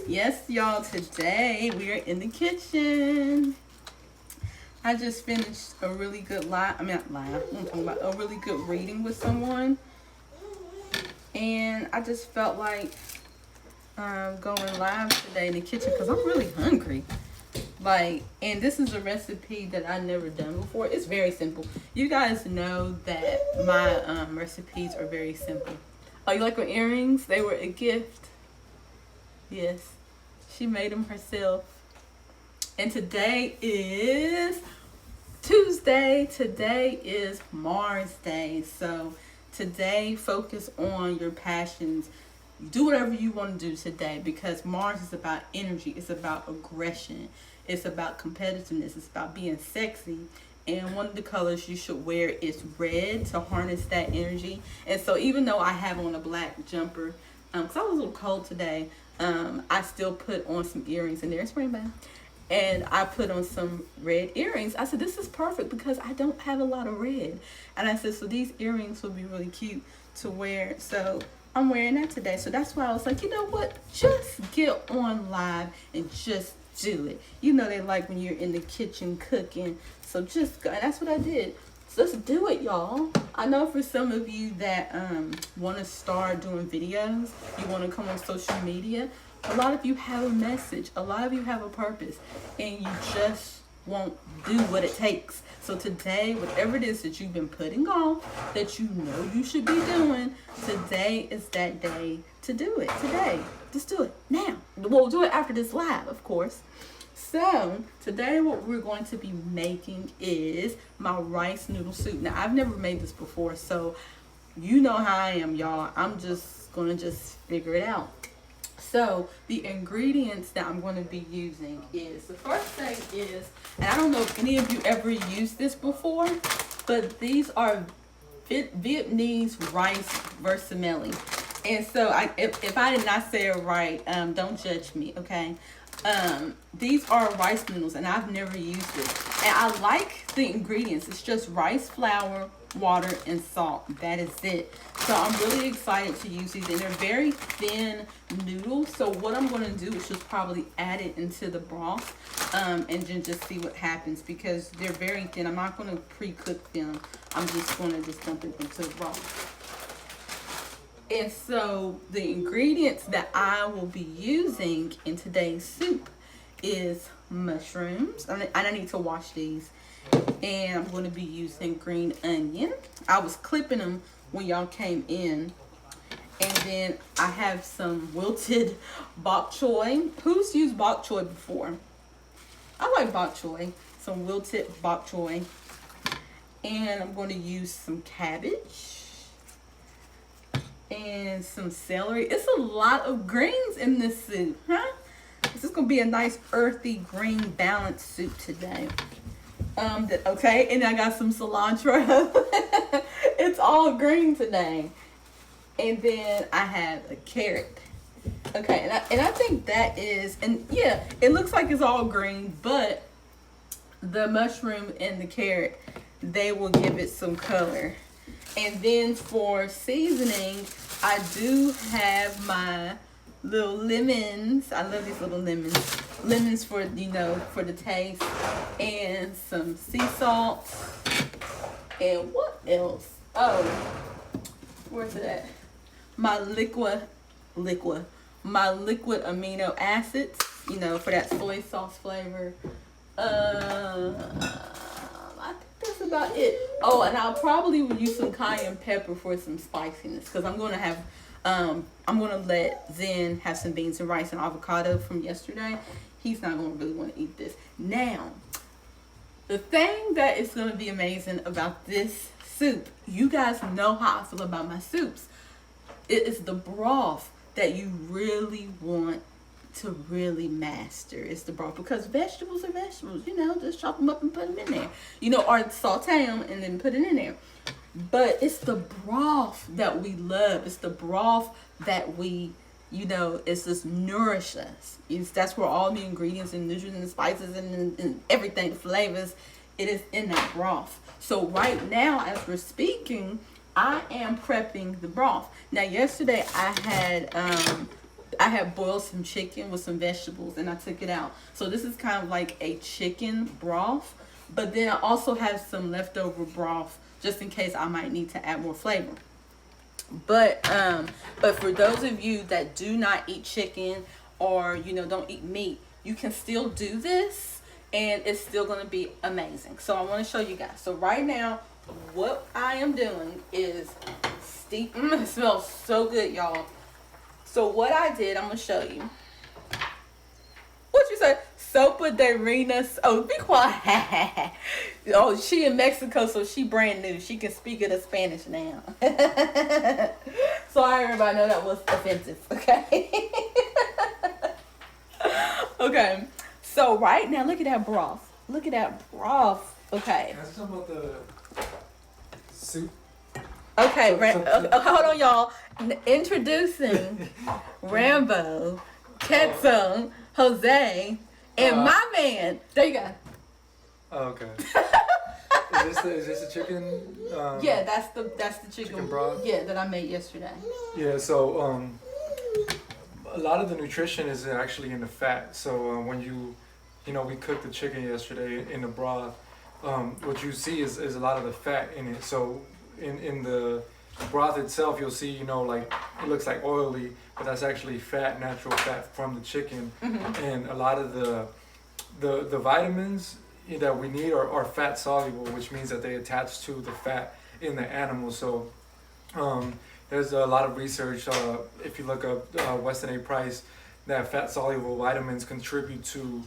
Yes, y'all, today we are in the kitchen. I just finished a really good not live, I'm talking about a really good reading with someone. And I just felt like going live today in the kitchen because I'm really hungry. And this is a recipe that I never done before. It's very simple. You guys know that my recipes are very simple. Oh, you like my earrings? They were a gift. Yes, she made them herself. And today is Tuesday. Today is Mars Day. So today, focus on your passions. Do whatever you want to do today, because Mars is about energy. It's about aggression. It's about competitiveness. It's about being sexy. And one of the colors you should wear is red to harness that energy. And so even though I have on a black jumper, because I was a little cold today, I still put on some earrings in there. It's rainbow. And I put on some red earrings. I said, this is perfect because I don't have a lot of red. And I said, so these earrings will be really cute to wear. So I'm wearing that today. So that's why I was like, you know what? Just get on live and just do it. You know they like when you're in the kitchen cooking. So just go. And that's what I did. So let's do it, y'all. I know for some of you that want to start doing videos, you want to come on social media, a lot of you have a message, a lot of you have a purpose, and you just won't do what it takes. So today, whatever it is that you've been putting off, that you know you should be doing, today is that day to do it. Today, just do it now. We'll do it after this live, of course. So today what we're going to be making is my rice noodle soup. Now I've never made this before, so you know how I am, y'all. I'm just gonna figure it out. So the ingredients that I'm going to be using is, the first thing is, and I don't know if any of you ever used this before, but these are Vietnamese rice vermicelli. And so if I did not say it right, don't judge me, okay? These are rice noodles, and I've never used it. And I like the ingredients. It's just rice flour, water, and salt. That is it. So I'm really excited to use these, and they're very thin noodles. So what I'm going to do is just probably add it into the broth, and then just see what happens, because they're very thin. I'm not going to pre-cook them. I'm just going to dump it into the broth. And so the ingredients that I will be using in today's soup is mushrooms. I need to wash these. And I'm going to be using green onion. I was clipping them when y'all came in. And then I have some wilted bok choy. Who's used bok choy before? I like bok choy. Some wilted bok choy. And I'm going to use some cabbage and some celery. It's a lot of greens in this soup, huh? This is going to be a nice earthy green balanced soup today. Okay, and I got some cilantro. It's all green today. And then I have a carrot. Okay, and I think that is, and yeah, it looks like it's all green, but the mushroom and the carrot, they will give it some color. And then for seasoning, I do have my little lemons. I love these little lemons. Lemons for, for the taste. And some sea salt. And what else? Oh, where's it at? My liquid amino acids, for that soy sauce flavor. I think that's about it. Oh, and I'll probably use some cayenne pepper for some spiciness, because I'm gonna have I'm gonna let Zen have some beans and rice and avocado from yesterday. He's not gonna really want to eat this. Now, the thing that is gonna be amazing about this soup, you guys know how I feel about my soups. It is the broth that you really want to really master. It's the broth, because vegetables are vegetables, just chop them up and put them in there, or saute them and then put it in there. But it's the broth that we love. It's the broth that we, it's just nourish us. That's where all the ingredients and nutrients and spices and everything, the flavors, it is in that broth. So right now, as we're speaking, I am prepping the broth. Now, yesterday I had I had boiled some chicken with some vegetables and I took it out. So this is kind of like a chicken broth, but then I also have some leftover broth just in case I might need to add more flavor. But for those of you that do not eat chicken or don't eat meat, you can still do this and it's still going to be amazing. So I want to show you guys. So right now what I am doing is steep. It smells so good, y'all. So what I did, I'm gonna show you. What you say? Sopa de Renas. Oh, be quiet. Oh, she in Mexico, so she brand new. She can speak it in Spanish now. So everybody know that was offensive, okay? Okay. So right now, look at that broth. Look at that broth. Okay. Can I say something about the soup? Okay, hold on, y'all. Introducing Rambo, Ketso, Jose, and my man. There you go. Oh, okay. Is this a chicken? Yeah, that's the chicken broth. Yeah, that I made yesterday. Yeah. So a lot of the nutrition is actually in the fat. So when we cooked the chicken yesterday in the broth. What you see is a lot of the fat in it. So in the broth itself, you'll see, like it looks like oily, but that's actually fat, natural fat from the chicken. Mm-hmm. And a lot of the vitamins that we need are fat soluble, which means that they attach to the fat in the animal. So there's a lot of research. If you look up Weston A. Price, that fat soluble vitamins contribute to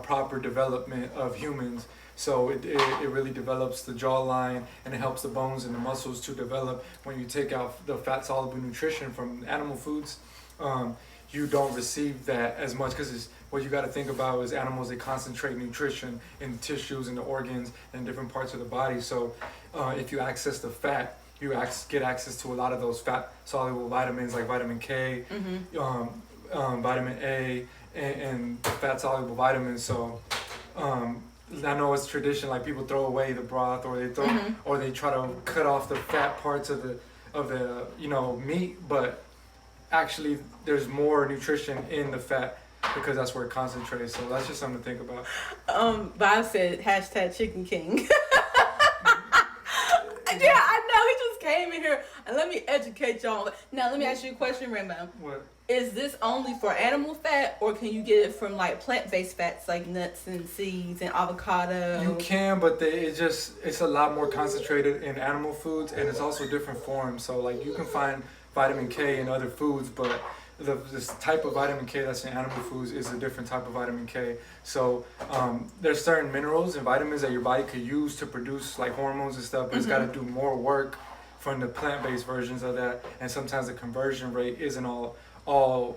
proper development of humans. So it really develops the jawline and it helps the bones and the muscles to develop. When you take out the fat soluble nutrition from animal foods, you don't receive that as much, because what you got to think about is animals, they concentrate nutrition in the tissues and the organs and different parts of the body. So if you access the fat, you get access to a lot of those fat soluble vitamins like vitamin K, mm-hmm. Vitamin A, and fat soluble vitamins. So I know it's tradition, like people throw away the broth, or they mm-hmm. or they try to cut off the fat parts of the meat, but actually there's more nutrition in the fat because that's where it concentrates. So that's just something to think about. Bob said #Chicken King. Yeah, I know. He just came in here and let me educate y'all. Now let me ask you a question, Rambo. What? Is this only for animal fat, or can you get it from like plant-based fats like nuts and seeds and avocado? You can, but it's a lot more concentrated in animal foods, and it's also different forms. So like you can find vitamin K in other foods, but this type of vitamin K that's in animal foods is a different type of vitamin K. So there's certain minerals and vitamins that your body could use to produce like hormones and stuff, but it's got to do more work from the plant-based versions of that, and sometimes the conversion rate isn't all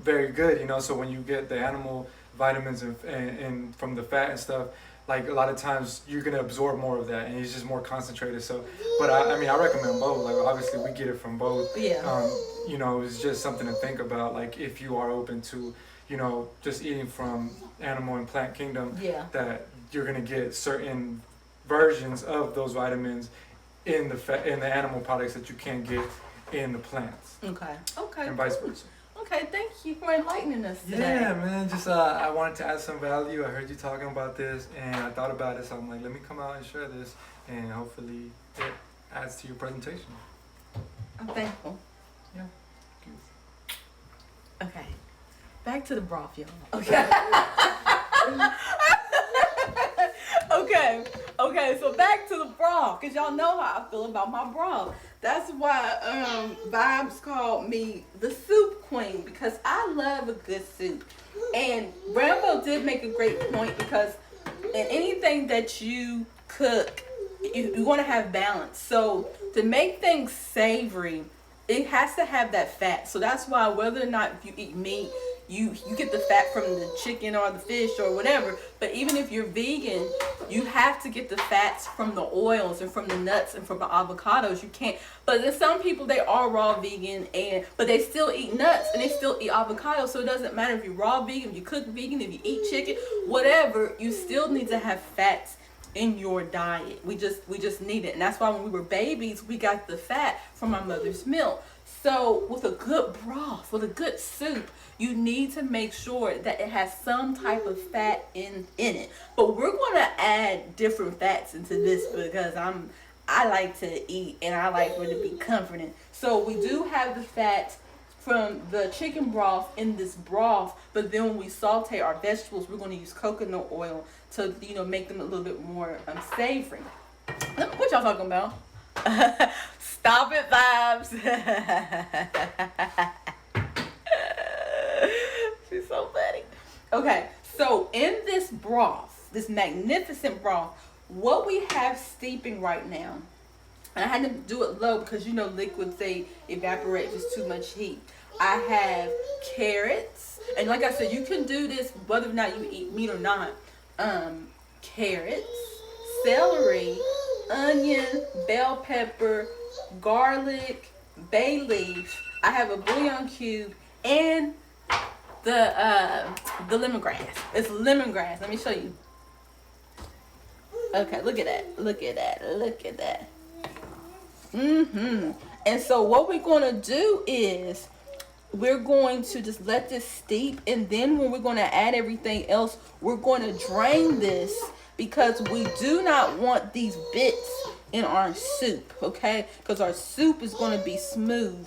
very good, so when you get the animal vitamins and from the fat and stuff, like a lot of times you're gonna absorb more of that and it's just more concentrated. So but I recommend both. Like obviously we get it from both. Yeah. It's just something to think about, like if you are open to just eating from animal and plant kingdom, yeah, that you're gonna get certain versions of those vitamins in the animal products that you can't get in the plants. Okay. And vice versa. Okay, thank you for enlightening us today. Yeah, man. Just I wanted to add some value. I heard you talking about this, and I thought about it. So I'm like, let me come out and share this, and hopefully it adds to your presentation. I'm thankful. Yeah. Okay. Back to the broth, y'all. Okay. Okay, so back to the broth, because y'all know how I feel about my broth. That's why Vibes called me the soup queen, because I love a good soup. And Rambo did make a great point, because in anything that you cook, you want to have balance. So to make things savory, it has to have that fat. So that's why whether or not you eat meat, you get the fat from the chicken or the fish or whatever. But even if you're vegan, you have to get the fats from the oils and from the nuts and from the avocados. You can't. But there's some people, they are raw vegan, but they still eat nuts and they still eat avocados. So it doesn't matter if you're raw vegan, if you cook vegan, if you eat chicken, whatever. You still need to have fats in your diet. We just need it. And that's why when we were babies, we got the fat from our mother's milk. So with a good broth, with a good soup, you need to make sure that it has some type of fat in it. But we're gonna add different fats into this because I like to eat and I like for it to be comforting. So we do have the fat from the chicken broth in this broth, but then when we saute our vegetables, we're going to use coconut oil to, you know, make them a little bit more savory. What y'all talking about? Stop it, vibes. She's so funny. Okay, so in this broth, this magnificent broth, what we have steeping right now, and I had to do it low because you know liquids, they evaporate just too much heat. I have carrots, and like I said, you can do this whether or not you eat meat or not. Carrots, celery, onion, bell pepper, garlic, bay leaf. I have a bouillon cube and the lemongrass. It's lemongrass. Let me show you. Okay, look at that. Look at that. Look at that. And so what we're going to do is we're going to just let this steep, and then when we're going to add everything else, we're going to drain this because we do not want these bits in our soup, okay? Because our soup is going to be smooth.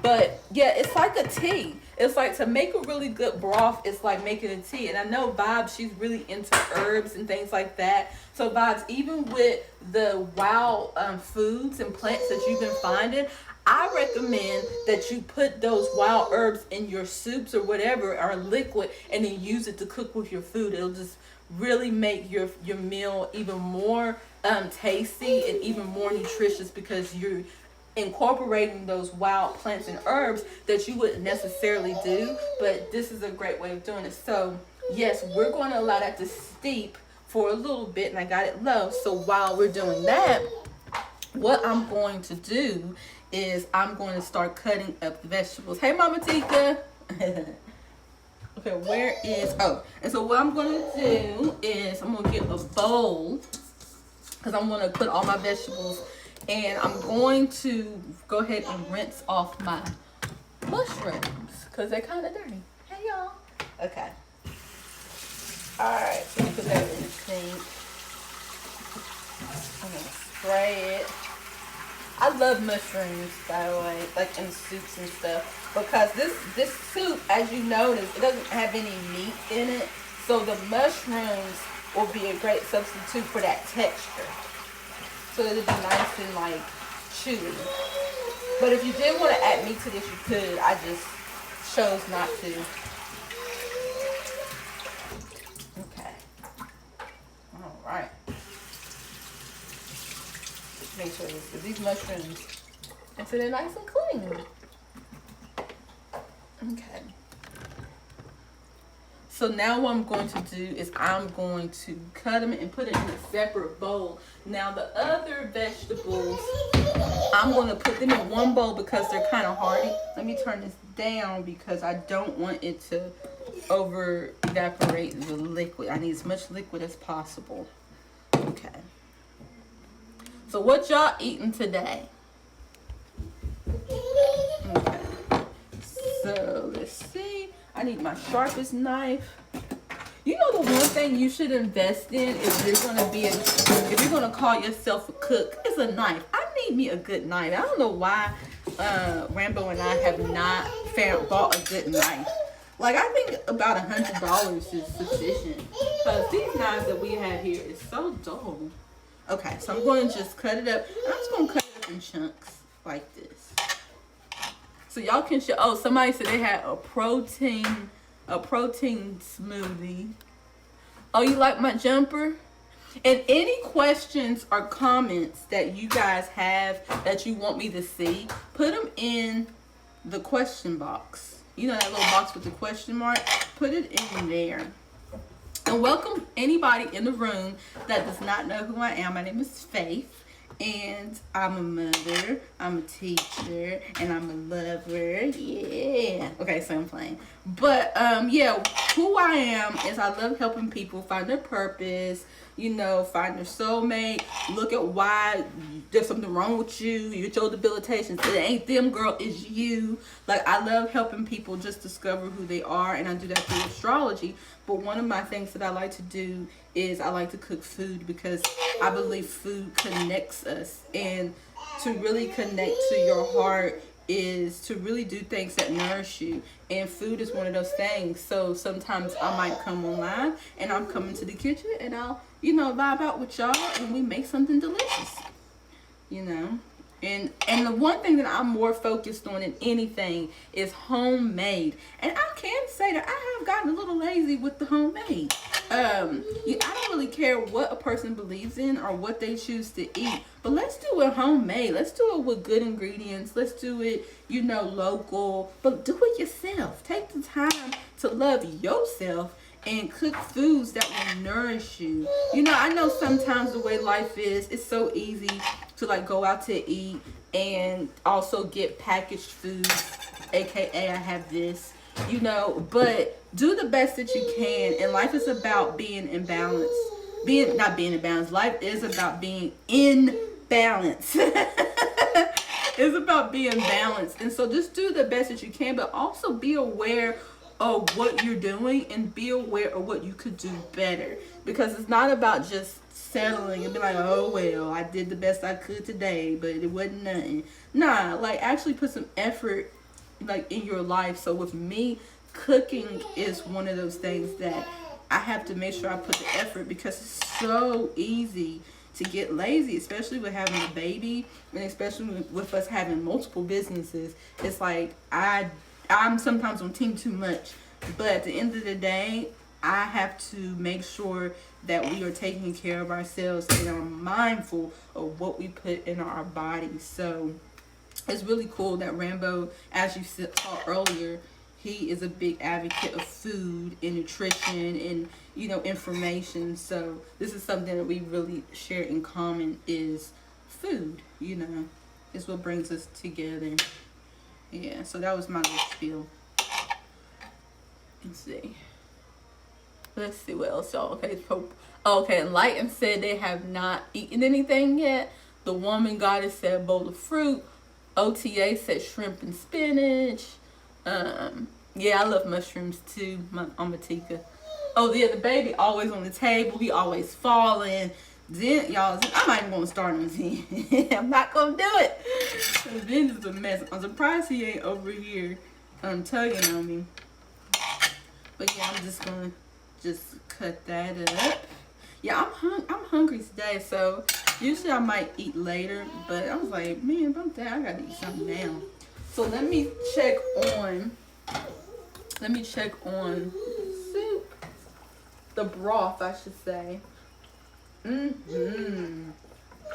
But yeah, it's like a tea. It's like to make a really good broth, it's like making a tea. And I know Vibes, she's really into herbs and things like that. So Vibes, even with the wild foods and plants that you've been finding, I recommend that you put those wild herbs in your soups or whatever, or liquid, and then use it to cook with your food. It'll just really make your meal even more tasty and even more nutritious because you're incorporating those wild plants and herbs that you wouldn't necessarily do. But this is a great way of doing it. So yes, we're going to allow that to steep for a little bit, and I got it low. So while we're doing that, what I'm going to do is I'm going to start cutting up the vegetables. Hey, Mama Tika. Okay, where is, oh, and so what I'm going to do is I'm going to get a bowl because I'm going to put all my vegetables, and I'm going to go ahead and rinse off my mushrooms because they're kind of dirty. Hey, y'all. Okay. All right, so put that in the sink. I'm going to spray it. I love mushrooms, by the way, like in soups and stuff, because this soup, as you notice, it doesn't have any meat in it, so the mushrooms will be a great substitute for that texture. So it'll be nice and like chewy. But if you did want to add meat to this, you could. I just chose not to. Okay. All right. Make sure these mushrooms, and so they're nice and clean. Okay. So now what I'm going to do is I'm going to cut them and put it in a separate bowl. Now the other vegetables, I'm going to put them in one bowl because they're kind of hardy. Let me turn this down because I don't want it to over evaporate the liquid. I need as much liquid as possible. Okay. So what y'all eating today? Okay. So let's see. I need my sharpest knife. You know the one thing you should invest in if you're gonna call yourself a cook, is a knife. I need me a good knife. I don't know why Rambo and I have not bought a good knife. Like I think about $100 is sufficient because these knives that we have here is so dull. Okay, so I'm going to just cut it up. I'm just going to cut it up in chunks like this. So y'all can show. Oh, somebody said they had a protein smoothie. Oh, you like my jumper? And any questions or comments that you guys have that you want me to see, put them in the question box. You know that little box with the question mark? Put it in there. And welcome anybody in the room that does not know who I am. My name is Faith, and I'm a mother, I'm a teacher, and I'm a lover. Yeah. Okay, so I'm playing. But yeah, who I am is I love helping people find their purpose, you know, find their soulmate, look at why there's something wrong with you, your debilitations. It ain't them, girl, it's you. Like, I love helping people just discover who they are, and I do that through astrology. But one of my things that I like to do is I like to cook food, because I believe food connects us. And to really connect to your heart is to really do things that nourish you, and food is one of those things. So sometimes I might come online and I'm coming to the kitchen and I'll, you know, vibe out with y'all and we make something delicious, you know. And the one thing that I'm more focused on than anything is homemade. And I can say that I have gotten a little lazy with the homemade. I don't really care what a person believes in or what they choose to eat, but let's do it homemade. Let's do it with good ingredients. Let's do it, you know, local, but do it yourself. Take the time to love yourself and cook foods that will nourish you. You know, I know sometimes the way life is, it's so easy to like go out to eat and also get packaged foods, aka I have this, you know, but do the best that you can. And life is about being in balance. Not being in balance. Life is about being in balance. It's about being balanced. And so just do the best that you can, but also be aware of what you're doing and be aware of what you could do better. Because it's not about just settling and be like, oh well, I did the best I could today, but it wasn't nothing. Nah, like actually put some effort like in your life. So with me, cooking is one of those things that I have to make sure I put the effort, because it's so easy to get lazy, especially with having a baby, and especially with us having multiple businesses. It's like I'm sometimes on team too much, but at the end of the day, I have to make sure that we are taking care of ourselves and are mindful of what we put in our bodies. So it's really cool that Rambo, as you saw earlier, he is a big advocate of food and nutrition and, you know, information. So this is something that we really share in common, is food, you know, is what brings us together. Yeah, so that was my little spiel. Let's see what else y'all. Okay, Enlightened said they have not eaten anything yet. The Woman Goddess said bowl of fruit. OTA said shrimp and spinach. Yeah, I love mushrooms too, Amatika. Oh yeah, the baby always on the table. He always falling. Then y'all, I'm not even gonna start on Zen. I'm not gonna do it. Zen is a mess. I'm surprised he ain't over here tugging on me. But yeah, I'm just gonna cut that up. Yeah, I'm hungry today, so usually I might eat later, but I was like, man, if I'm down, I gotta eat something now. So let me check on soup, the broth, I should say. Yeah,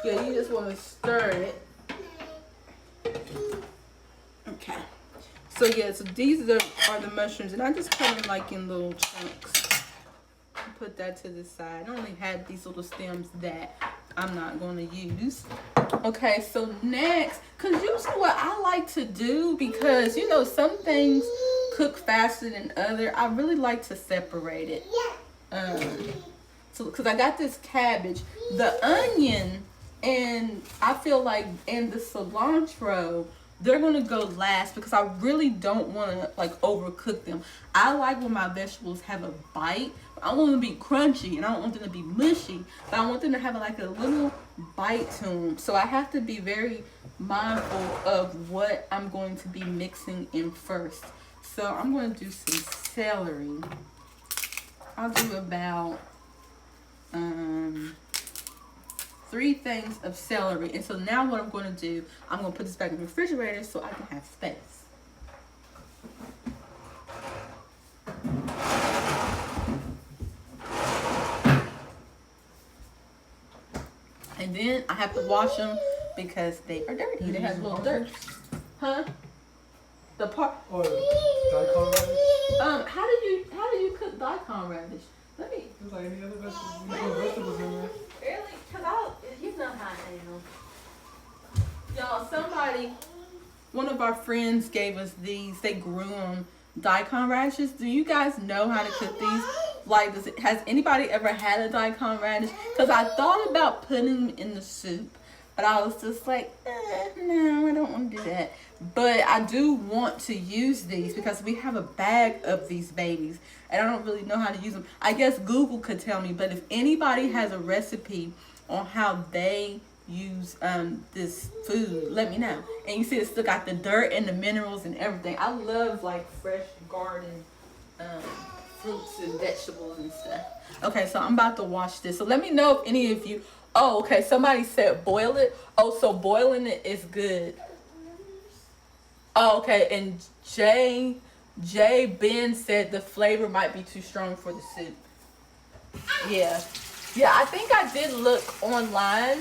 you just want to stir it. Okay. So yeah, so these are the mushrooms, and I just cut them like in little chunks. Put that to the side. I only had these little stems that I'm not going to use. Okay, so next, because usually what I like to do, because you know some things cook faster than other, I really like to separate it. So because I got this cabbage, the onion, and I feel like, and the cilantro, they're gonna go last, because I really don't want to like overcook them. I like when my vegetables have a bite. I want them to be crunchy, and I don't want them to be mushy, but I want them to have like a little bite to them. So I have to be very mindful of what I'm going to be mixing in first. So I'm going to do some celery. I'll do about 3 things of celery. And so now what I'm going to do, I'm going to put this back in the refrigerator so I can have space. And then I have to wash them because they are dirty. They have a little dirt. Huh? The part. Or daikon radish? How do you cook daikon radish? Let me. It's like any other vegetables. You put vegetables in there. Really? Cause you know how I am. Y'all, one of our friends gave us these. They grew them daikon radishes. Do you guys know how to cook these? Like, has anybody ever had a daikon radish? Because I thought about putting them in the soup, but I was just like, no, I don't want to do that. But I do want to use these because we have a bag of these babies, and I don't really know how to use them. I guess Google could tell me, but if anybody has a recipe on how they use this food, let me know. And you see it still got the dirt and the minerals and everything. I love like fresh garden fruits and vegetables and stuff. Okay, so I'm about to wash this. So let me know if any of you, oh, okay, somebody said boil it. Oh, so boiling it is good. Oh, okay, and J Ben said the flavor might be too strong for the soup. Yeah, I think I did look online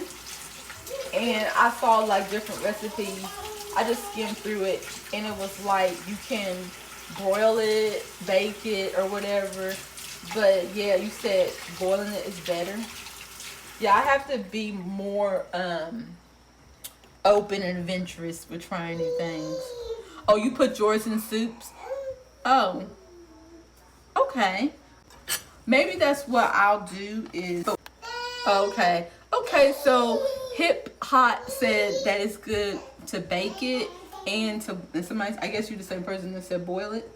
and I saw like different recipes. I just skimmed through it and it was like you can broil it, bake it, or whatever. But yeah, you said boiling it is better. Yeah, I have to be more open and adventurous with trying new things. Oh, you put yours in soups? Oh, okay. Maybe that's what I'll do is, okay. Okay, so Hip Hot said that it's good to bake it and somebody, I guess you're the same person that said boil it.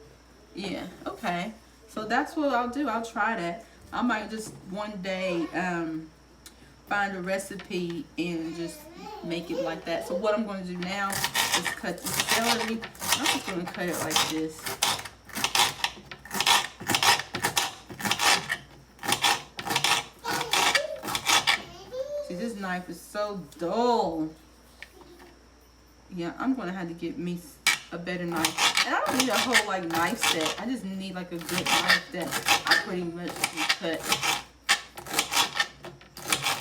Yeah, okay. So that's what I'll do. I'll try that. I might just one day find a recipe and just make it like that. So what I'm going to do now is cut the celery. I'm just going to cut it like this. See, this knife is so dull. Yeah, I'm going to have to get me a better knife. And I don't need a whole like knife set. I just need like a good knife that I pretty much can cut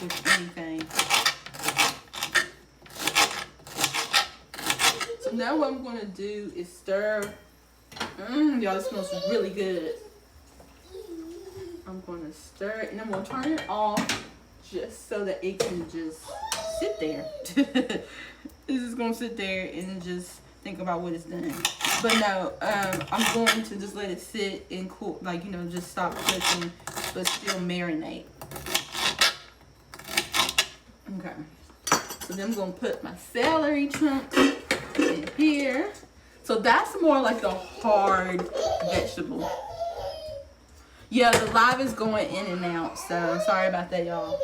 with anything. So now what I'm going to do is stir. Y'all, this smells really good. I'm going to stir it and I'm going to turn it off just so that it can just sit there. It's just going to sit there and just think about what it's done. But no, I'm going to just let it sit and cool, like, you know, just stop cooking, but still marinate. Okay. So then I'm going to put my celery chunks in here. So that's more like a hard vegetable. Yeah, the live is going in and out, so sorry about that, y'all.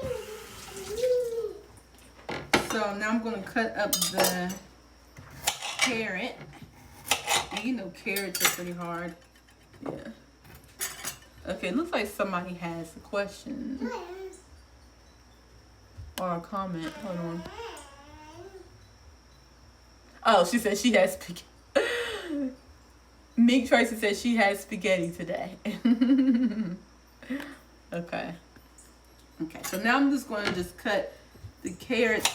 So now I'm going to cut up the carrot. And you know carrots are pretty hard. Yeah. Okay, it looks like somebody has a question. Or a comment. Hold on. Oh, she said she has spaghetti. Meek Tracy said she has spaghetti today. Okay. Okay, so now I'm just going to just cut the carrots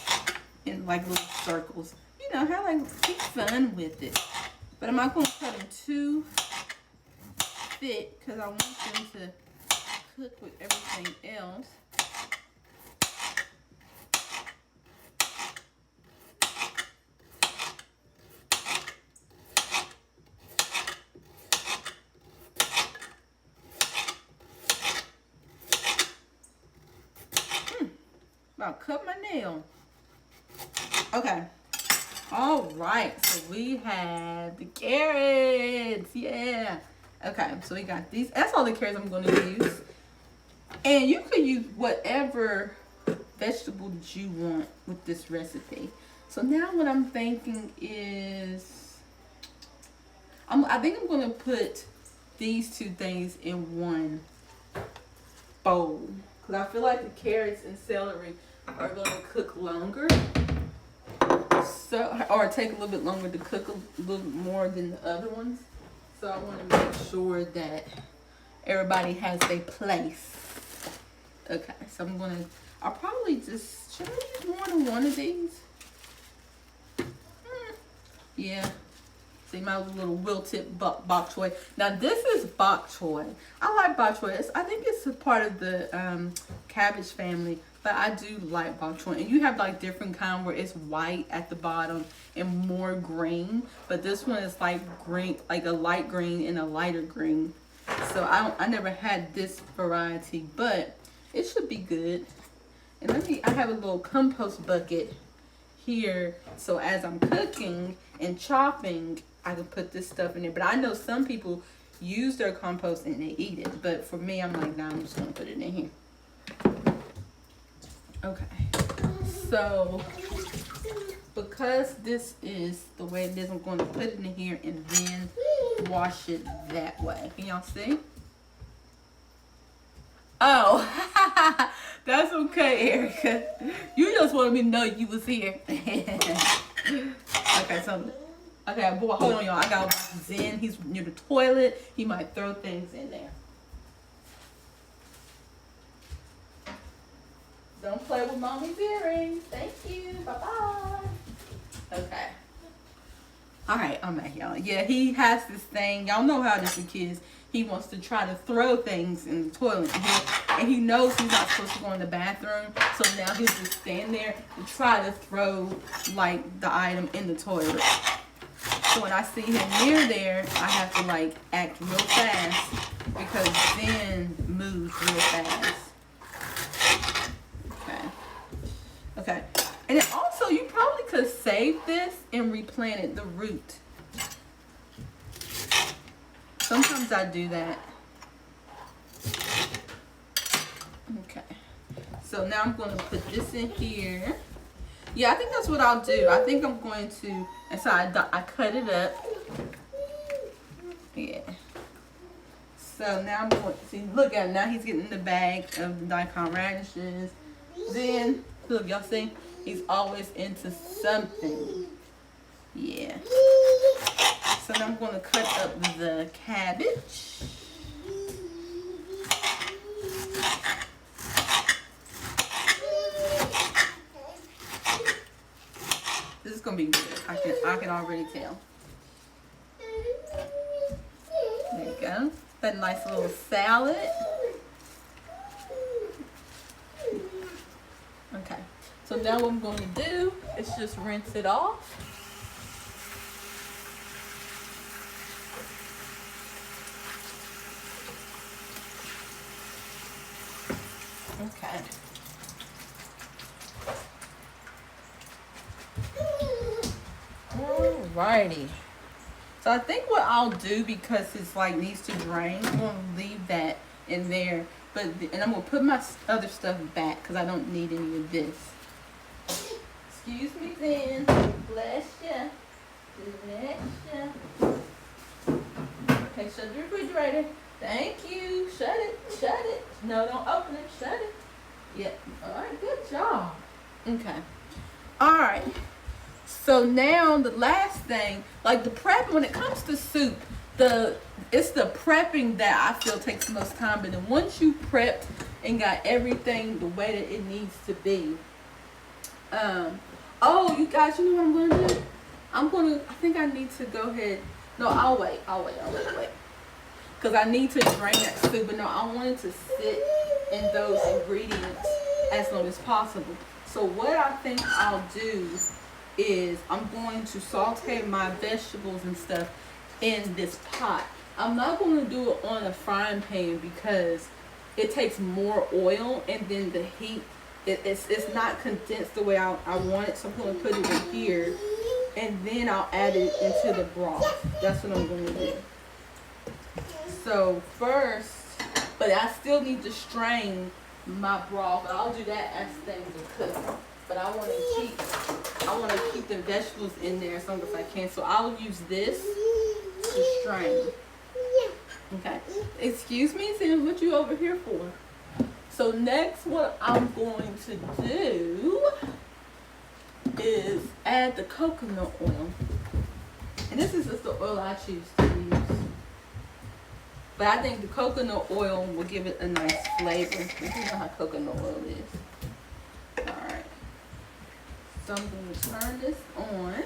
in like little circles. You know, have like be fun with it. But I'm not going to cut them too thick because I want them to cook with everything else. About cut my nail. Okay. All right. So we have the carrots. Yeah. Okay. So we got these. That's all the carrots I'm going to use. And you can use whatever vegetable that you want with this recipe. So now what I'm thinking is, I think I'm going to put these two things in one bowl. Because I feel like the carrots and celery are going to cook longer. So, or take a little bit longer to cook a little more than the other ones. So I want to make sure that everybody has their place. Okay, so I'll probably just, should I use more than one of these? Yeah. See my little wilted bok choy. Now this is bok choy. I like bok choy. I think it's a part of the cabbage family, but I do like bok choy. And you have like different kind where it's white at the bottom and more green, but this one is like green, like a light green and a lighter green. So I never had this variety, but it should be good. And I have a little compost bucket here, so as I'm cooking and chopping, I can put this stuff in there. But I know some people use their compost and they eat it, but for me, I'm like, nah, I'm just gonna put it in here. Okay, so because this is the way it is, I'm going to put it in here and then wash it that way. Can y'all see? Oh, that's okay, Erica. You just wanted me to know you was here. Okay, so, okay, boy, hold on, y'all. I got Zen. He's near the toilet. He might throw things in there. Don't play with mommy's earrings. Thank you. Bye-bye. Okay. All right, I'm back, y'all. Yeah, he has this thing. Y'all know how this with kids. He wants to try to throw things in the toilet. And he knows he's not supposed to go in the bathroom. So now he'll just stand there and try to throw, like, the item in the toilet. So when I see him near there, I have to, like, act real fast because Zen moves real fast. Okay. And then also, you probably could save this and replant it, the root. Sometimes I do that. Okay. So now I'm going to put this in here. Yeah, I think that's what I'll do. I think I'm going to, and so I cut it up. Yeah. So now I'm going to see, look at him. Now he's getting the bag of the daikon radishes. Then, look, y'all see? He's always into something. Yeah. So now I'm going to cut up the cabbage. This is going to be good. I can already tell. There you go. That nice little salad. Okay. So now what I'm going to do is just rinse it off. Okay. Alrighty. So I think what I'll do, because it's like needs to drain, I'm going to leave that in there. And I'm going to put my other stuff back because I don't need any of this. Excuse me then. Bless ya. Bless ya. Okay, shut the refrigerator. Thank you. Shut it. Shut it. No, don't open it. Shut it. Yeah. Alright, good job. Okay. Alright. So now the last thing, like the prep, when it comes to soup, it's the prepping that I feel takes the most time. But then once you prepped and got everything the way that it needs to be, oh, you guys, you know what I'm gonna do? I think I need to go ahead. No, I'll wait. Because I need to drain that soup, but no, I want it to sit in those ingredients as long as possible. So what I think I'll do is I'm going to saute my vegetables and stuff in this pot. I'm not going to do it on a frying pan because it takes more oil, and then the heat, it's not condensed the way I want it. So I'm going to put it in here, and then I'll add it into the broth. That's what I'm going to do. So first, but I still need to strain my broth. But I'll do that as things are cooked. But I want to keep the vegetables in there as long as I can. So I'll use this to strain. Okay. Excuse me, Sam, what you over here for? So next, what I'm going to do is add the coconut oil. And this is just the oil I choose to use. But I think the coconut oil will give it a nice flavor. You know how coconut oil is. Alright. So I'm going to turn this on.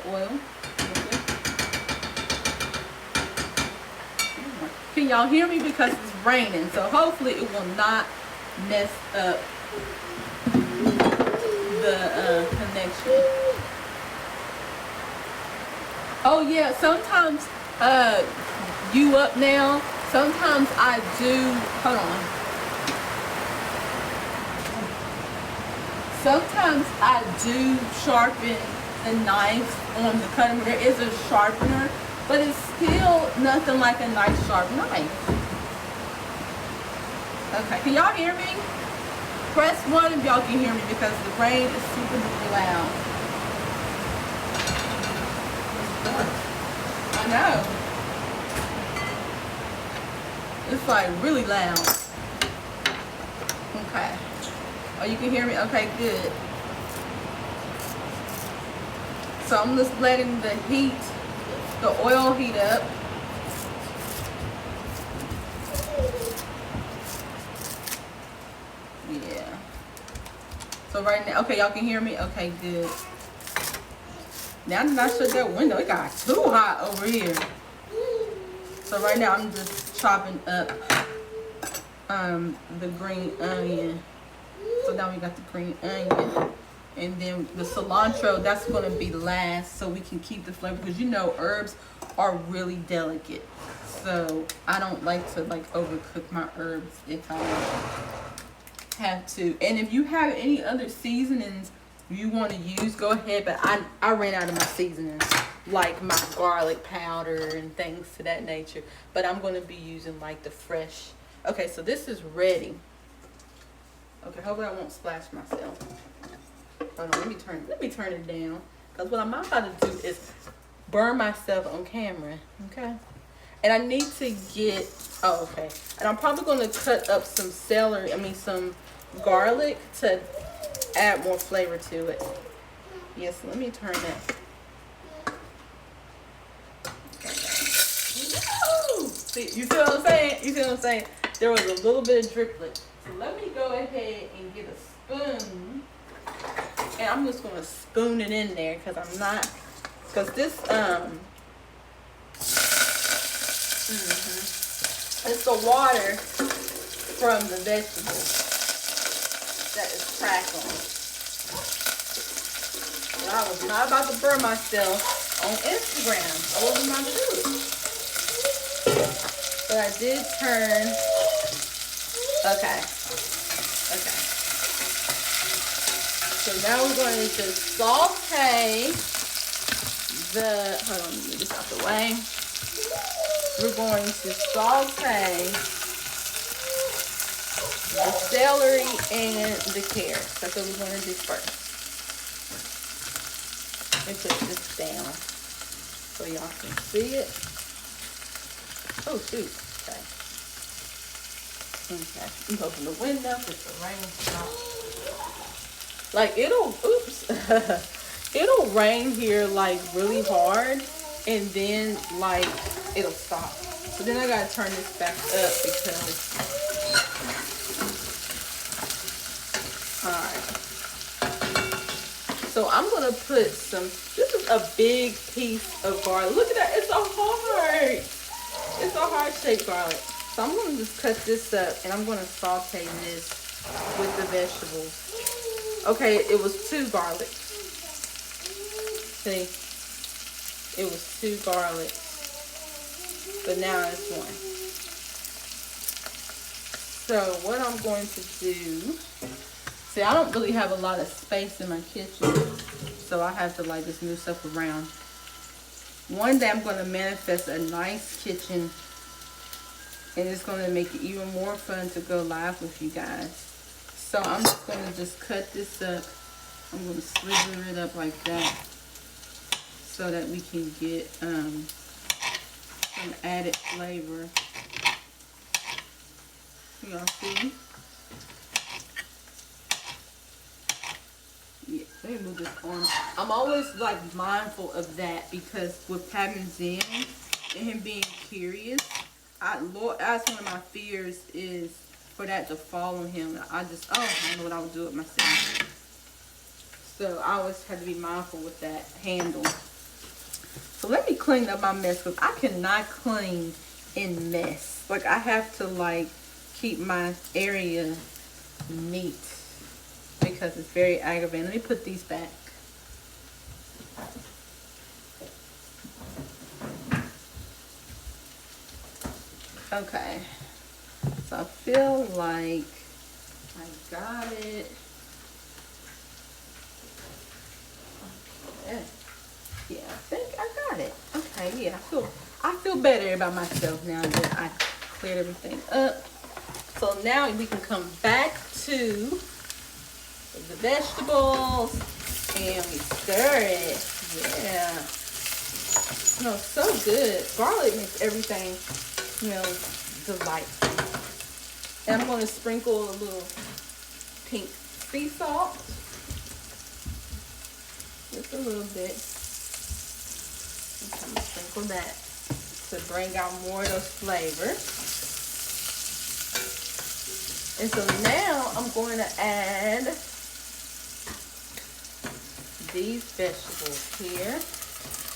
oil. Can y'all hear me? Because it's raining, so hopefully it will not mess up the connection. Oh yeah, sometimes you up now. Sometimes I do. Hold on. Sometimes I do sharpen the knife on the cutting. There is a sharpener, but it's still nothing like a nice sharp knife. Okay, can y'all hear me? Press 1 if y'all can hear me because the rain is super duper loud. I know. It's like really loud. Okay. Oh, you can hear me? Okay, good. So I'm just letting the oil heat up. Yeah. So right now, okay, y'all can hear me? Okay, good. Now that I shut that window, it got too hot over here. So right now I'm just chopping up the green onion. So now we got the green onion. And then the cilantro, that's going to be last so we can keep the flavor. Because you know herbs are really delicate. So I don't like to overcook my herbs if I have to. And if you have any other seasonings you want to use, go ahead. But I ran out of my seasonings, like my garlic powder and things to that nature. But I'm going to be using like the fresh. Okay, so this is ready. Okay, hopefully I won't splash myself. Hold on, let me turn it down. Because what I'm about to do is burn myself on camera. Okay. And I need to get, oh, okay. And I'm probably going to cut up some celery, some garlic to add more flavor to it. Yes, let me turn that. No! See, you feel what I'm saying? You feel what I'm saying? There was a little bit of driplet. So let me go ahead and get a spoon. And I'm just going to spoon it in there because this, it's the water from the vegetables that is crackling. And I was not about to burn myself on Instagram. I wasn't about to do it. But I did turn. Okay. So now we're going to just saute hold on, let me get this out the way. We're going to saute the celery and the carrots. That's what we're going to do first. Let me put this down so y'all can see it. Oh, shoot. Okay. You open the window because the rain stops. Like it'll rain here like really hard and then like it'll stop. So then I gotta turn this back up because alright. So I'm gonna put this is a big piece of garlic. Look at that, it's a heart shaped garlic. So I'm gonna just cut this up and I'm gonna saute this with the vegetables. Okay, it was 2 garlics. See? It was 2 garlics. But now it's 1. So what I'm going to do, see, I don't really have a lot of space in my kitchen. So I have to just move stuff around. One day I'm going to manifest a nice kitchen. And it's going to make it even more fun to go live with you guys. So I'm just going to just cut this up. I'm going to slither it up like that so that we can get some added flavor. Y'all see? Yeah, let me move this arm. I'm always mindful of that because with having Zen and him being curious, Lord, that's one of my fears is for that to fall on him. I don't know what I would do with myself. So I always have to be mindful with that handle. So let me clean up my mess because I cannot clean in mess. Like I have to like keep my area neat because it's very aggravating. Let me put these back. Okay, so I feel like I got it. Okay. Yeah, I think I got it. Okay, yeah, I feel better about myself now that I cleared everything up. So now we can come back to the vegetables and we stir it. Yeah. It smells so good. Garlic makes everything smell delightful. And I'm going to sprinkle a little pink sea salt. Just a little bit. I'm going to sprinkle that to bring out more of those flavors. And so now I'm going to add these vegetables here.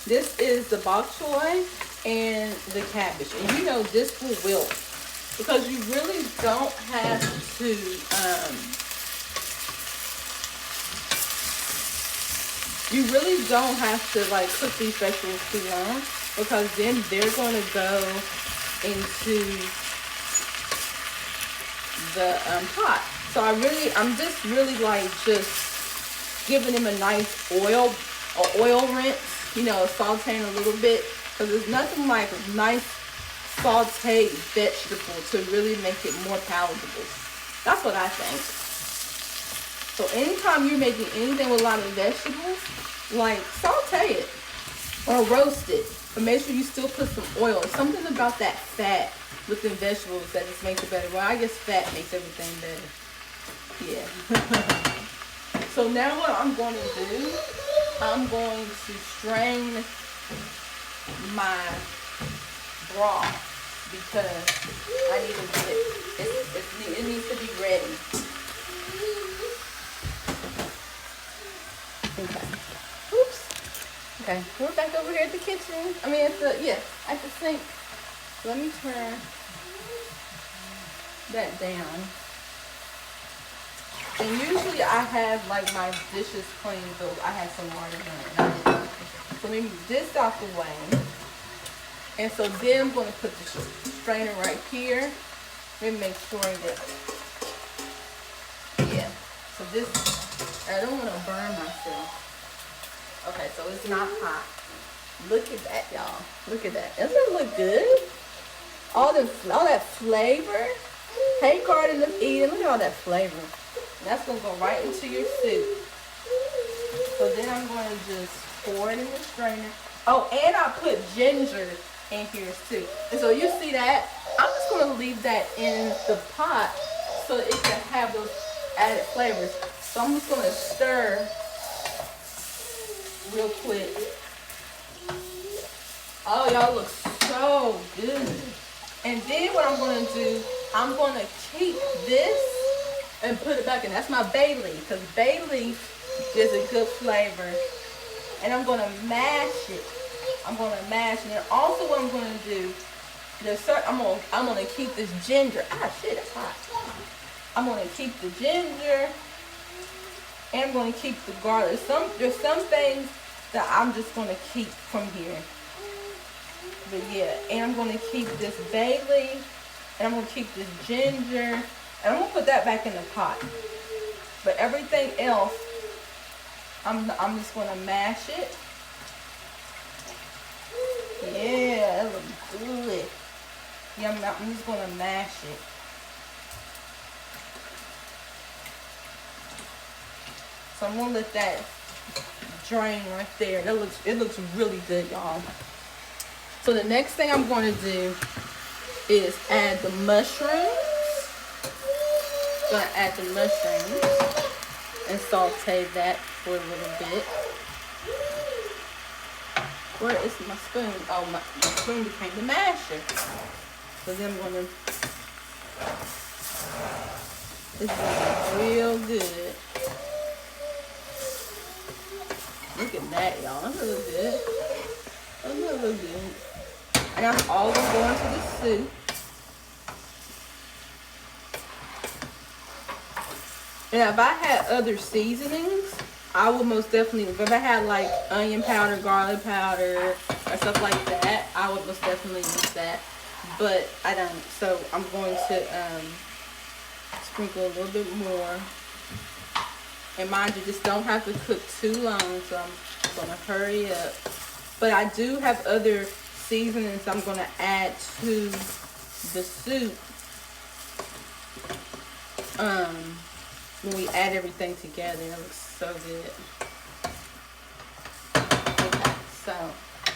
This is the bok choy and the cabbage. And you know this will wilt because you really don't have to like cook these vegetables too long because then they're going to go into the pot. So I'm just really like just giving them a nice oil rinse, you know, sauteing a little bit because there's nothing like a nice sauteed vegetable to really make it more palatable. That's what I think. So anytime you're making anything with a lot of vegetables, like saute it or roast it, but make sure you still put some oil. Something about that fat within vegetables that just makes it better. Well, I guess fat makes everything better. Yeah. So now what I'm going to do, I'm going to strain my broth because I need to get it. It needs to be ready. Okay. Oops. Okay. We're back over here at the kitchen. I mean, at the sink. Let me turn that down. And usually I have like my dishes clean, so I have some water in it. So let me move this out the way. And so then I'm going to put the strainer right here. Let me make sure that, yeah. So this, I don't want to burn myself. Okay, so it's not hot. Look at that, y'all. Look at that. Doesn't it look good? All that flavor. Hey, Carter, look eating. Look at all that flavor. And that's going to go right into your soup. So then I'm going to just pour it in the strainer. Oh, and I put ginger in here too. And so you see that? I'm just going to leave that in the pot so it can have those added flavors. So I'm just going to stir real quick. Oh, y'all look so good. And then what I'm going to do, I'm going to keep this and put it back in. That's my bay leaf, because bay leaf is a good flavor. And I'm going to mash it. I'm going to mash it. And also what I'm going to do, I'm going to keep this ginger. Ah, shit, that's hot. I'm going to keep the ginger. And I'm going to keep the garlic. There's some things that I'm just going to keep from here. But yeah, and I'm going to keep this bay leaf, and I'm going to keep this ginger, and I'm going to put that back in the pot. But everything else, I'm just going to mash it. Yeah, that looks good. Yeah, I'm just going to mash it. So I'm going to let that drain right there. It looks really good, y'all. So the next thing I'm going to do is add the mushrooms. Going to add the mushrooms and saute that for a little bit. Where is my spoon? Oh, my spoon became the masher. So then I'm going to, this is real good. Look at that, y'all. That's really good. Oh little bit. And that's all gonna go into the soup. And if I had other seasonings, I would most definitely, if I had like onion powder, garlic powder, or stuff like that, I would most definitely use that. But I don't, so I'm going to sprinkle a little bit more. And mind you, just don't have to cook too long, so I'm gonna hurry up. But I do have other seasonings I'm gonna add to the soup. When we add everything together, it looks so good. Okay, so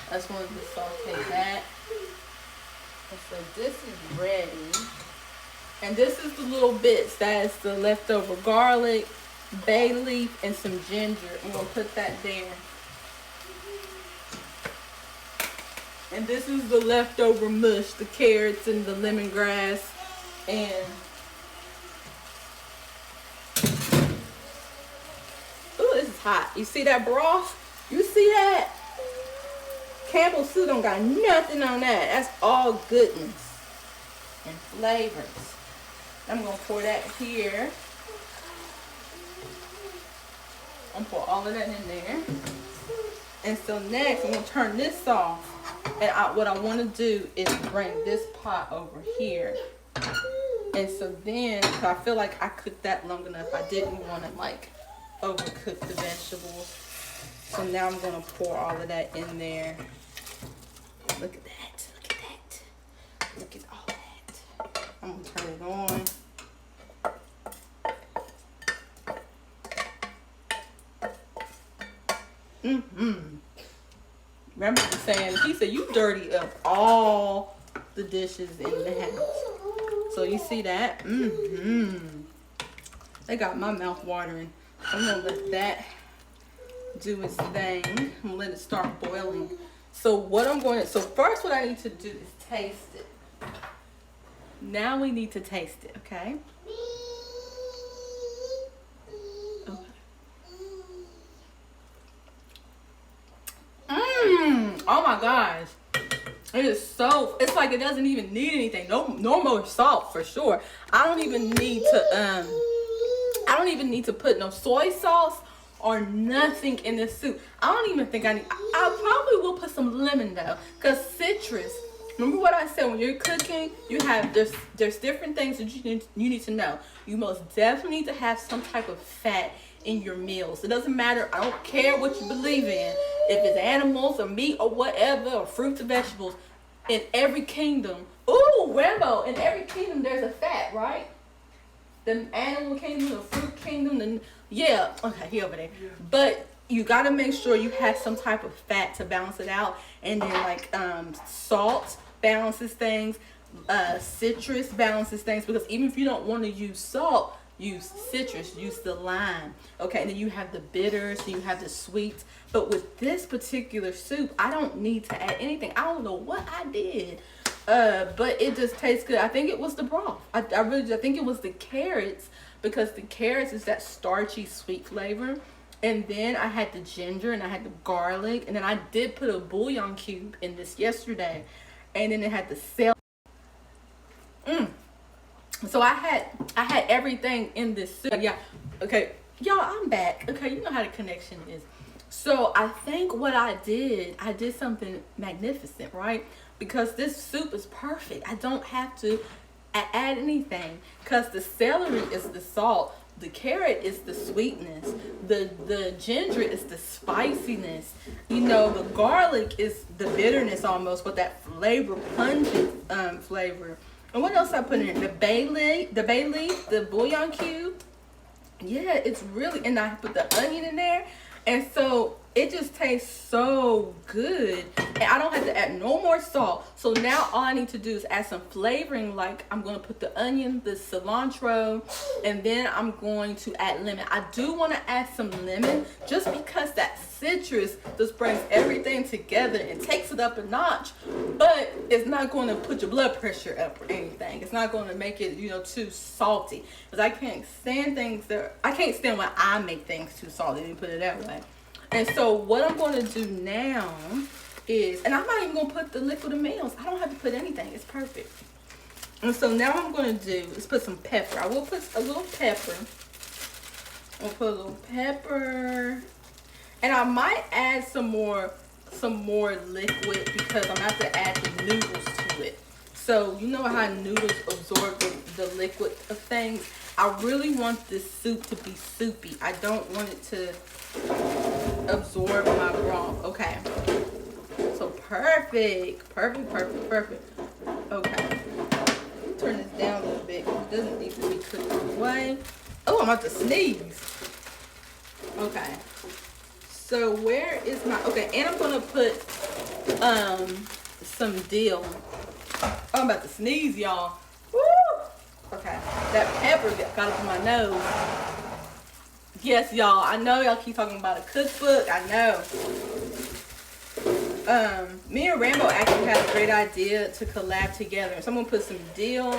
I just wanted to saute that. And so this is ready. And this is the little bits. That is the leftover garlic, bay leaf, and some ginger. I'm gonna put that there. And this is the leftover mush, the carrots and the lemongrass, and hot. You see that broth? You see that? Campbell's soup don't got nothing on that. That's all goodness and flavors. I'm gonna pour that here. I'm gonna pour all of that in there. And so next, I'm gonna turn this off. And what I want to do is bring this pot over here. And so then, I feel like I cooked that long enough. I didn't want to like overcook the vegetables. So now I'm gonna pour all of that in there. Look at that, look at that. Look at all that. I'm gonna turn it on. Remember saying, he said you dirty up all the dishes in the house. So you see that? They got my mouth watering. I'm gonna let that do its thing. I'm gonna let it start boiling. So first what I need to do is taste it. Now we need to taste it, okay? Oh my gosh. It is so, it's like it doesn't even need anything. No more salt for sure. I don't even need to put no soy sauce or nothing in this soup. I don't even think I probably will put some lemon though, because citrus, remember what I said, when you're cooking, you have, there's different things that you need to know. You most definitely need to have some type of fat in your meals. It doesn't matter, I don't care what you believe in, if it's animals or meat or whatever, or fruits or vegetables. In every kingdom, Rambo, in every kingdom there's a fat, right? The animal kingdom, the fruit kingdom, okay, he over there. Yeah. But you gotta make sure you have some type of fat to balance it out. And then like salt balances things, citrus balances things, because even if you don't want to use salt, use citrus, use the lime. Okay, and then you have the bitters, and you have the sweets. But with this particular soup, I don't need to add anything. I don't know what I did. But it just tastes good. I think it was the broth. I think it was the carrots, because the carrots is that starchy sweet flavor. And then I had the ginger and I had the garlic, and then I did put a bouillon cube in this yesterday, and then it had the celery. So I had everything in this soup. Yeah. Okay, y'all, I'm back. Okay, you know how the connection is. So I think what I did something magnificent, right? Because this soup is perfect. I don't have to add anything, because the celery is the salt, the carrot is the sweetness, the ginger is the spiciness, you know, the garlic is the bitterness almost, but that flavor, pungent flavor. And what else I put in? The bay leaf, the bouillon cube. Yeah, it's really, and I put the onion in there. And so it just tastes so good. And I don't have to add no more salt. So now all I need to do is add some flavoring. Like I'm going to put the onion, the cilantro, and then I'm going to add lemon. I do want to add some lemon just because that citrus just brings everything together and takes it up a notch. But it's not going to put your blood pressure up or anything. It's not going to make it, you know, too salty. Because I can't stand when I make things too salty. Let me put it that way. And so what I'm going to do now is, and I'm not even gonna put the liquid aminos. I don't have to put anything. It's perfect. And so now what I'm gonna do is put some pepper. I will put a little pepper. I'll put a little pepper, and I might add some more liquid because I'm gonna have to add the noodles to it. So you know how noodles absorb the liquid of things. I really want this soup to be soupy. I don't want it to absorb my broth. Okay. So perfect. Okay. Turn this down a little bit. It doesn't need to be cooked all the way. Oh, I'm about to sneeze. Okay. So where is my, okay, and I'm gonna put some dill. Oh, I'm about to sneeze, y'all. Woo! Okay. That pepper got up in my nose. Yes, y'all. I know y'all keep talking about a cookbook. I know. Me and Rambo actually had a great idea to collab together. So I'm gonna put some dill.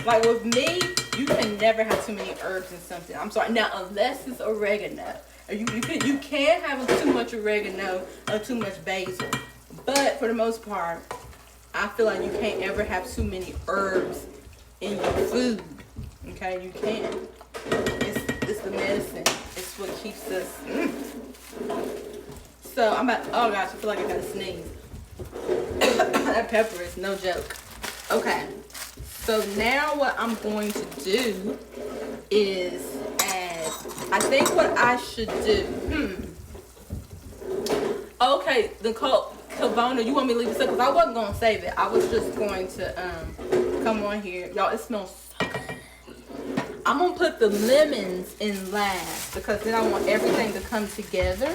Like with me, you can never have too many herbs in something. I'm sorry. Now, unless it's oregano. You can have too much oregano or too much basil. But for the most part, I feel like you can't ever have too many herbs in your food. Okay, you can't. It's the medicine. It's what keeps us. So I'm about, oh gosh, I feel like I gotta sneeze. That pepper is no joke. Okay, so now what I'm going to do is add, I think what I should do, okay, Nicole, Kavona, you want me to leave this up? Because I wasn't going to save it. I was just going to come on here. Y'all, it smells so good. I'm going to put the lemons in last because then I want everything to come together.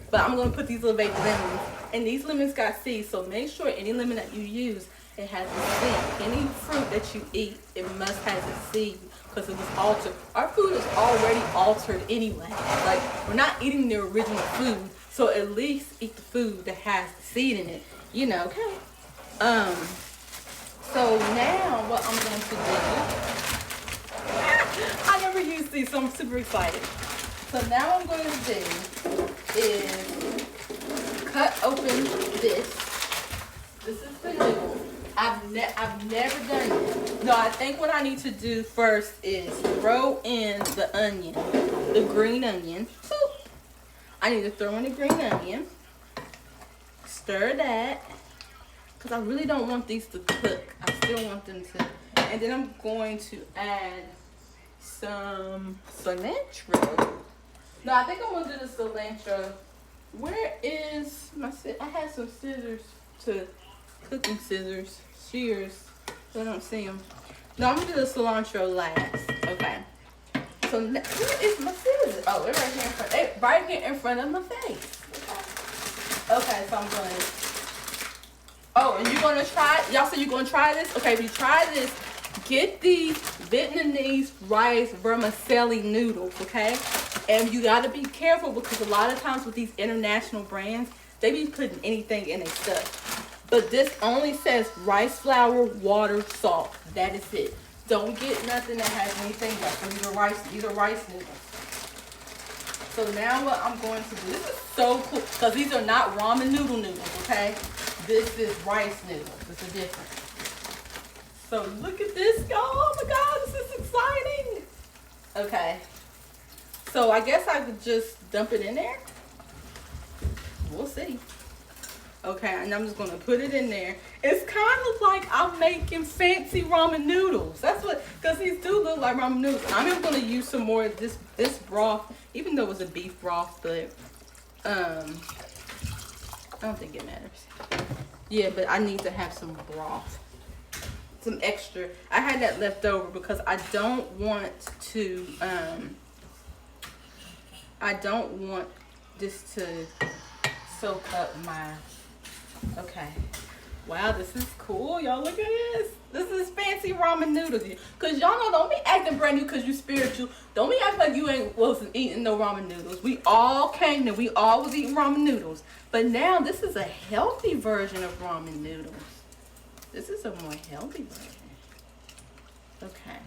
But I'm going to put these little baby lemons. And these lemons got seeds, so make sure any lemon that you use, it has a seed. Any fruit that you eat, it must have a seed because it was altered. Our food is already altered anyway. Like, we're not eating the original food, so at least eat the food that has the seed in it. You know, okay? So now what I'm going to do, I never used these, so I'm super excited. So now what I'm going to do is cut open this. This is the noodle. I've never done it. No, I think what I need to do first is throw in the onion, the green onion. I need to throw in the green onion. Stir that. Because I really don't want these to cook. I still want them to. And then I'm going to add some cilantro. No, I think I'm going to do the cilantro. Where is my scissors? I had some scissors to cooking scissors, shears. I don't see them. No, I'm going to do the cilantro last. Okay. So where is my scissors? Oh, they're right here in front. They're right here in front of my face. Okay, so I'm going to. Oh, and you're going to try, y'all say you're going to try this? Okay, if you try this, get these Vietnamese rice vermicelli noodles, okay? And you got to be careful because a lot of times with these international brands, they be putting anything in their stuff. But this only says rice flour, water, salt. That is it. Don't get nothing that has anything else. These are rice noodles. So now what I'm going to do, this is so cool because these are not ramen noodles, okay? This is rice noodles. It's a difference. So look at this, y'all. Oh my God, this is exciting. Okay. So I guess I could just dump it in there. We'll see. Okay, and I'm just gonna put it in there. It's kind of like I'm making fancy ramen noodles. That's what, because these do look like ramen noodles. I'm even gonna use some more of this broth, even though it was a beef broth, but I don't think it matters. Yeah, but I need to have some broth. Some extra. I had that left over because I don't want to I don't want this to soak up my. Okay. Wow, this is cool. Y'all look at this. This is fancy ramen noodles. Because y'all know, don't be acting brand new because you spiritual. Don't be acting like you wasn't eating no ramen noodles. We all came and we all was eating ramen noodles. But now this is a healthy version of ramen noodles. This is a more healthy version. Okay.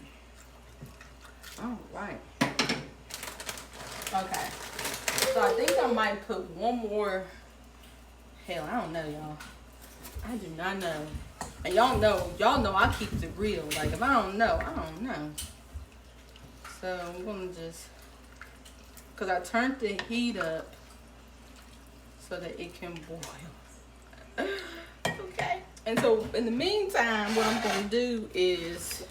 All right. Okay. So I think I might put one more hell, I don't know, y'all. I do not know. And y'all know I keep it real. Like, if I don't know, I don't know. So I'm gonna just, cause I turned the heat up so that it can boil. Okay. And so in the meantime, what I'm gonna do is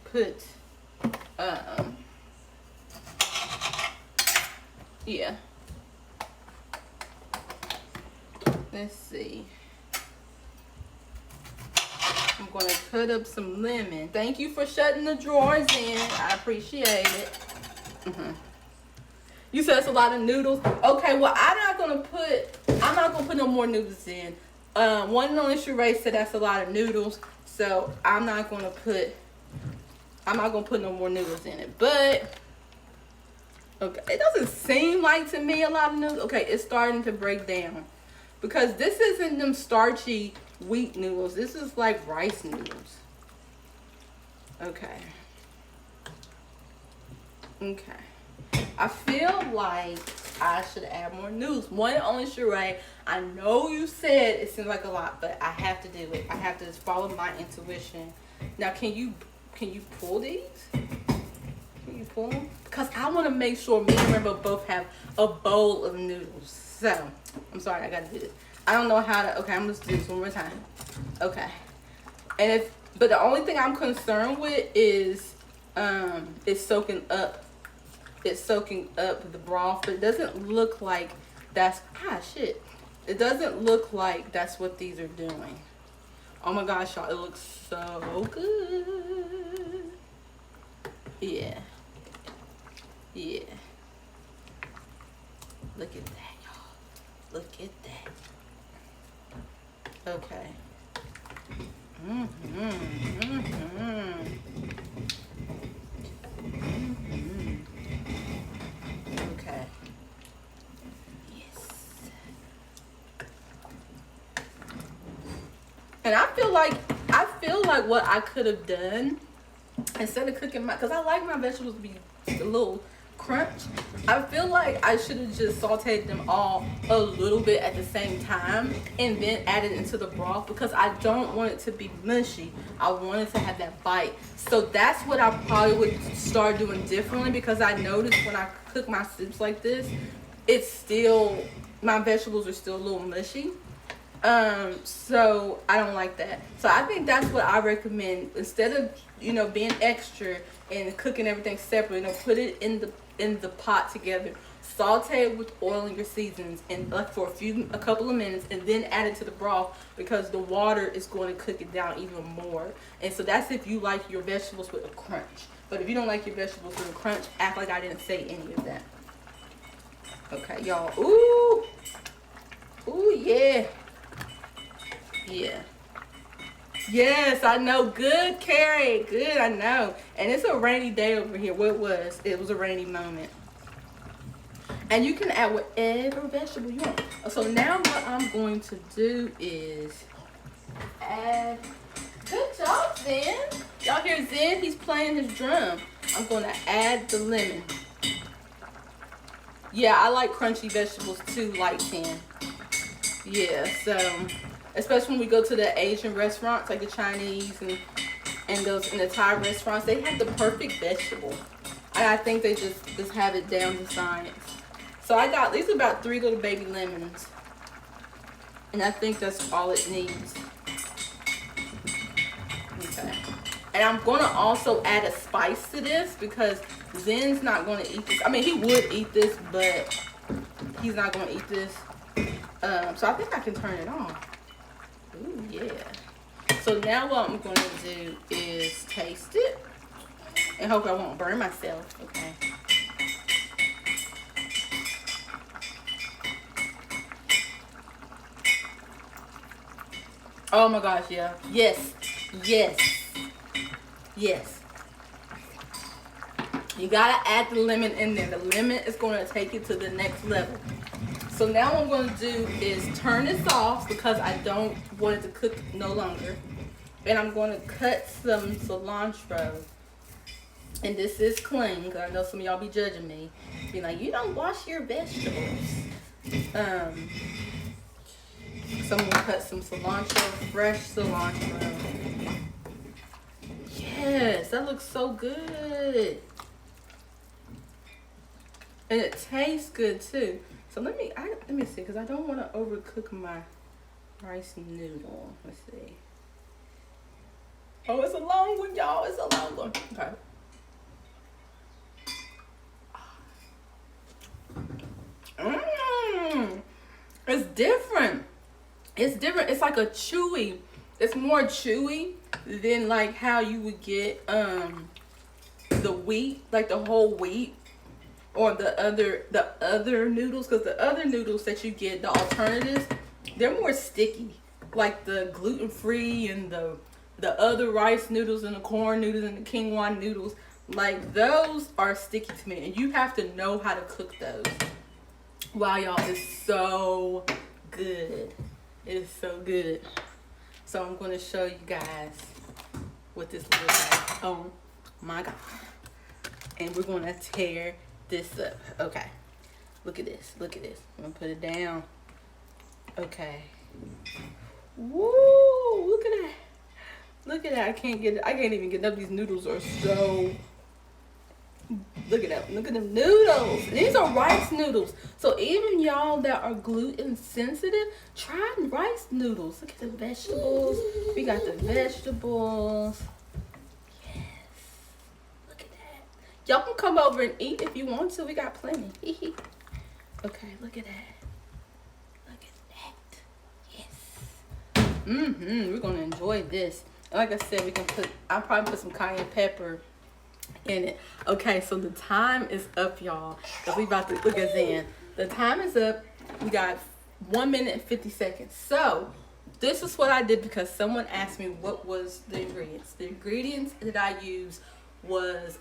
put yeah. Let's see. I'm going to cut up some lemon. Thank you for shutting the drawers in. I appreciate it. You said it's a lot of noodles. Okay, well, I'm not gonna put no more noodles in. One and only Sheree said that's a lot of noodles, so I'm not gonna put no more noodles in it. But okay, it doesn't seem like to me a lot of noodles. Okay, it's starting to break down because this isn't them starchy wheat noodles. This is like rice noodles. Okay. I feel like I should add more noodles. One and only Sheree, I know you said it seems like a lot, but I have to do it. I have to just follow my intuition. Now, can you pull these? Can you pull them? Because I want to make sure me and Rainbow both have a bowl of noodles. So, I'm sorry, I got to do this. I don't know how to, okay, I'm going to do this one more time. Okay. But the only thing I'm concerned with is it's soaking up the broth, but it doesn't look like that's it doesn't look like that's what these are doing. Oh my gosh, y'all, it looks so good. Yeah, look at that, y'all, look at that. Okay. Okay. Yes. And I feel like what I could have done instead of cooking because I like my vegetables to be a little crunch. I feel like I should have just sauteed them all a little bit at the same time and then added into the broth because I don't want it to be mushy. I want it to have that bite. So that's what I probably would start doing differently because I noticed when I cook my soups like this, my vegetables are still a little mushy. So I don't like that. So I think that's what I recommend. Instead of, being extra and cooking everything separate, put it in the pot together. Saute it with oil and your seasonings and for a couple of minutes and then add it to the broth because the water is going to cook it down even more. And so that's if you like your vegetables with a crunch. But if you don't like your vegetables with a crunch, act like I didn't say any of that. Okay, y'all. Ooh, yeah. Yeah. Yes, I know. Good, Carrie. Good, I know. And it's a rainy day over here. Well, it was a rainy moment. And you can add whatever vegetable you want. So now what I'm going to do is add. Good job, Zen. Y'all hear Zen? He's playing his drum. I'm going to add the lemon. Yeah, I like crunchy vegetables too, like Zen. Yeah, so especially when we go to the Asian restaurants like the Chinese and the Thai restaurants, they have the perfect vegetable. And I think they just have it down to science. So I got these about 3 little baby lemons. And I think that's all it needs. Okay. And I'm going to also add a spice to this because Zen's not going to eat this. I mean, he would eat this, but he's not going to eat this. So I think I can turn it on. Ooh, yeah. So now what I'm going to do is taste it. And hope I won't burn myself. Okay. Oh my gosh, yeah. Yes. Yes. Yes. You gotta add the lemon in there. The lemon is going to take it to the next level. So now what I'm going to do is turn this off because I don't want it to cook no longer. And I'm going to cut some cilantro And this is clean, because I know some of y'all be judging me. Be like, you don't wash your vegetables. So I'm gonna cut some cilantro, fresh cilantro. Yes, that looks so good. And it tastes good too. So let me see, because I don't want to overcook my rice noodle. Let's see. Oh, it's a long one, y'all. It's a long one. Okay. It's different. It's different. It's like a chewy. It's more chewy than like how you would get the wheat, like the whole wheat, or the other noodles. Because the other noodles that you get, the alternatives, they're more sticky. Like the gluten-free and the other rice noodles and the corn noodles and the quinoa noodles, like those are sticky to me, and you have to know how to cook those. Wow, y'all, it's so good. It is so good. So I'm going to show you guys what this looks like. Oh my God. And we're going to tear this up. Okay. Look at this. Look at this. I'm going to put it down. Okay. Woo! Look at that. Look at that. I can't even get up. These noodles are so... Look at that. Look at them noodles. These are rice noodles. So even y'all that are gluten sensitive, try rice noodles. Look at the vegetables. We got the vegetables. Yes. Look at that. Y'all can come over and eat if you want to. We got plenty. Okay, look at that. Look at that. Yes. We're going to enjoy this. Like I said, I'll probably put some cayenne pepper in it. Okay, so the time is up, y'all. Cause we about to look at Zen. The time is up. We got 1 minute and 50 seconds. So this is what I did because someone asked me what was the ingredients. The ingredients that I used was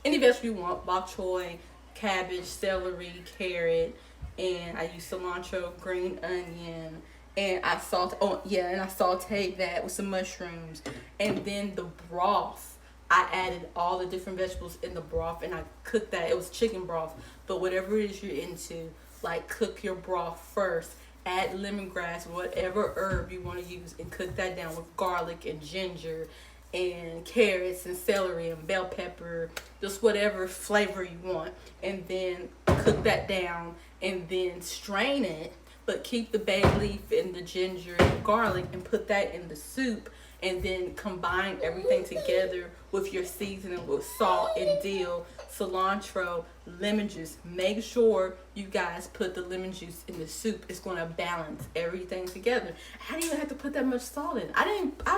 any vegetable you want: bok choy, cabbage, celery, carrot, and I used cilantro, green onion, and I sauteed that with some mushrooms, and then the broth. I added all the different vegetables in the broth and I cooked that. It was chicken broth, but whatever it is you're into, like cook your broth first. Add lemongrass, whatever herb you want to use, and cook that down with garlic and ginger and carrots and celery and bell pepper, just whatever flavor you want. And then cook that down and then strain it, but keep the bay leaf and the ginger and the garlic and put that in the soup. And then combine everything together with your seasoning with salt and dill, cilantro, lemon juice. Make sure you guys put the lemon juice in the soup. It's going to balance everything together. I didn't even have to put that much salt in. I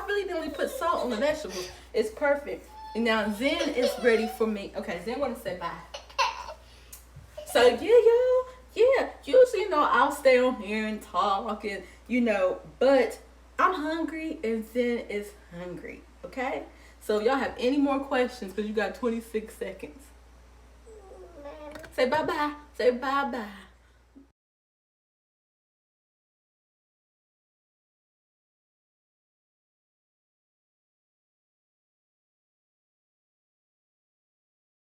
really didn't really put salt on the vegetables. It's perfect. And now Zen is ready for me. Okay, Zen want to say bye. So yeah, y'all. Yeah, usually, I'll stay on here and talk and, but I'm hungry and Zen is hungry, okay? So y'all have any more questions, because you got 26 seconds. Say bye-bye. Say bye-bye.